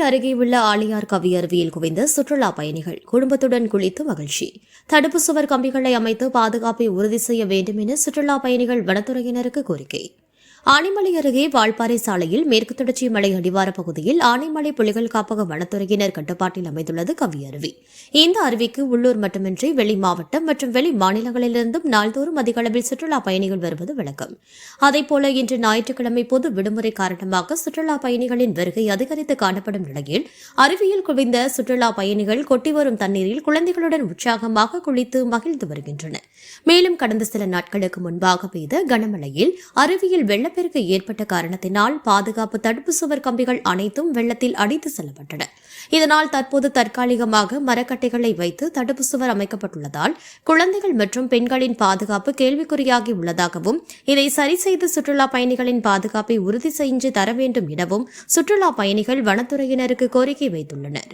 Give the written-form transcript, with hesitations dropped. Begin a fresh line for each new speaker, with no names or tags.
அருகே உள்ள ஆழியார் கவியருவியில் குவிந்த சுற்றுலா பயணிகள் குடும்பத்துடன் குளித்து மகிழ்ச்சி. தடுப்பு சுவர் கம்பிகளை அமைத்து பாதுகாப்பை உறுதி செய்ய வேண்டும் என சுற்றுலா பயணிகள் வனத்துறையினருக்கு கோரிக்கை. ஆனைமலை அருகே வால்பாறை சாலையில் மேற்கு தொடர்ச்சி மலை அடிவார பகுதியில் ஆனைமலை புலிகள் காப்பக வனத்துறையினர் கட்டுப்பாட்டில் அமைந்துள்ளது கவியருவி. இந்த அருவிக்கு உள்ளூர் மட்டுமின்றி வெளி மாவட்டம் மற்றும் வெளி மாநிலங்களிலிருந்தும் நாள்தோறும் அதிக அளவில் சுற்றுலா பயணிகள் வருவது வழக்கம். அதேபோல இன்று ஞாயிற்றுக்கிழமை பொது விடுமுறை காரணமாக சுற்றுலா பயணிகளின் வருகை அதிகரித்து காணப்படும் நிலையில் அருவியில் குவிந்த சுற்றுலா பயணிகள் கொட்டி வரும் தண்ணீரில் குழந்தைகளுடன் உற்சாகமாக குளித்து மகிழ்ந்து வருகின்றனர். மேலும் கடந்த சில நாட்களுக்கு முன்பாக பெய்த கனமழையில் அருவியில் வெள்ளப்பெருக்கு ஏற்பட்ட காரணத்தினால் பாதுகாப்பு தடுப்பு சுவர் கம்பிகள் அனைத்தும் வெள்ளத்தில் அடித்து செல்லப்பட்டன. இதனால் தற்போது தற்காலிகமாக மரக்கட்டைகளை வைத்து தடுப்பு சுவர் அமைக்கப்பட்டுள்ளதால் குழந்தைகள் மற்றும் பெண்களின் பாதுகாப்பு கேள்விக்குறியாகி உள்ளதாகவும் இதை சரி செய்து சுற்றுலா பயணிகளின் பாதுகாப்பை உறுதி செய்து தர வேண்டும் எனவும் சுற்றுலா பயணிகள் வனத்துறையினருக்கு கோரிக்கை வைத்துள்ளனர்.